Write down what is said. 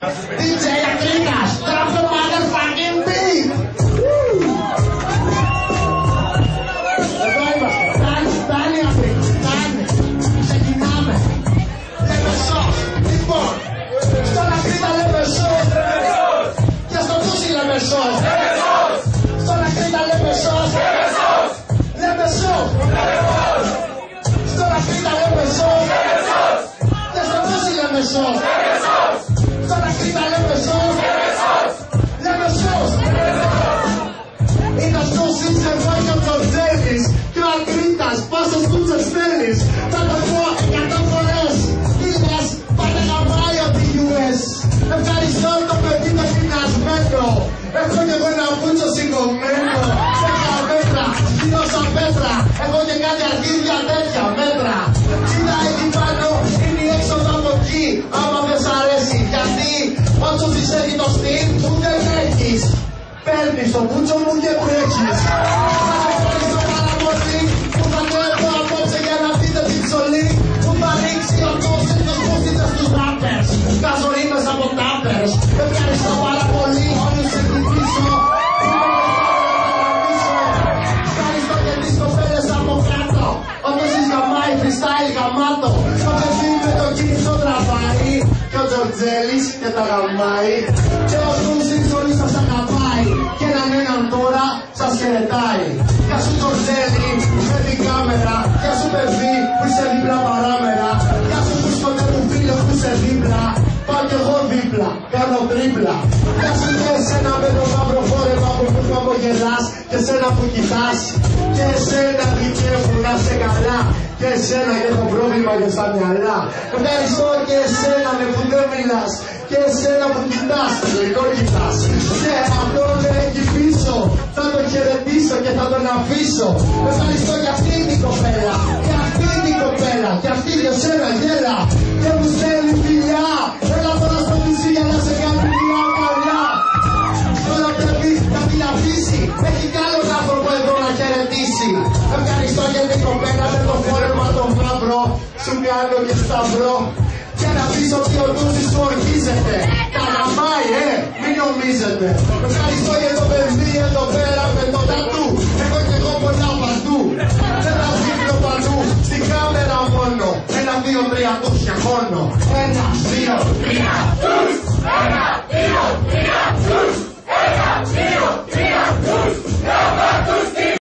DJ Ακρίτας, drop the motherfucking beat! Εδώ είμαστε, φτάνει Ακρίτας, φτάνει. Ξεκινάμε. Λέμε σως, λοιπόν, στον Ακρίτα λέμε σως. Και στο Τούσι λέμε σως. Στον Ακρίτα λέμε σως. Λέμε σως. Στον Ακρίτα λέμε σως. Και στο Τούσι λέμε σως. Στον Ακρίτα λέμε σως. Λέμε σως. Είναι ο Τούσις εδώ και ο Τζορτζέλης και ο Ακρίτας, πόσες κούτσες θέλεις. Θα το πω 100 φορές. Φίλες, πάτε γαμάει από τη US. Ευχαριστώ το παιδί το πεινασμένο. Έχω κι εγώ ένα πούτσο σηκωμένο. 10 μέτρα, γύρω στα πέτρα. Έχω και κάτι αρχίδια τέτοια μέτρα. Κοίτα εκεί πάνω, είναι η έξοδο από εκεί. Άμα δεν σ' αρέσει, γιατί όσο ζησέχει το στυλ που δεν έχεις. Παίρνεις το πούτσο μου και τρέχεις. Σας ευχαριστώ πάρα πολύ που θα τρέχω απόψε για να δείτε την ψωλή που θα ρίξει ο Τούσις τους μουσίτες τους rappers. Βγάζω ρήμες από τάπερς. Ευχαριστώ πάρα πολύ όλους εκεί πίσω. Ευχαριστώ και τις κοπέλες από κάτω. Ο Τούσις γαμάει freestyle γαμάτο. Το παιδί με το κίνησο τραβάει. Και ο Τζορτζέλης και τα γαμάει. Και ο Τούσις όλοι σας αγαπάει. Και έναν τώρα σας χαιρετάει. Γεια σου Τζορτζέλη με την κάμερα. Γεια σου παιδί που είσαι δίπλα παράμερα. Γεια σου σκοτέ μου φίλε που είσαι δίπλα. Πάω κι εγώ δίπλα, κάνω τρίπλα. Γεια σου και εσένα με το μαύρο φόρεμα που μου απογελάς. Και εσένα που κοιτάς. Και εσένα δικαίου να σε καλά. Και εσένα και έχω πρόβλημα και στα μυαλά. Ευχαριστώ και εσένα με που δεν μιλάς. Και εσένα που κοιτάς, τελικό κοιτάς. Και αυτόν εκεί πίσω θα τον χαιρετήσω και θα τον αφήσω. Ευχαριστώ για αυτή την κοπέλα. Και αυτή την κοπέλα. Και αυτή για σένα γέλα. Και μου στέλνει φιλιά. Έλα τώρα στο νησί για να σε κάνει μια καρδιά. Τώρα πρέπει να την αφήσει. Έχει κι άλλον άνθρωπο εδώ να χαιρετήσει. Ευχαριστώ για την κοπέλα με το φόρεμα το μαύρο. Σου κάνω και σταυρό. Και να πεις ότι ο Τούσις του ορκίζεται. Τα γαμάει, μην νομίζετε. Ευχαριστώ για το παιδί εδώ πέρα με το τατού. Έχω κι εγώ πολλά παντού. Δεν θα δείχνω παντού, στην κάμερα μόνο. 1, 2, 3, τους και μόνο. 1, 2, 3, τους.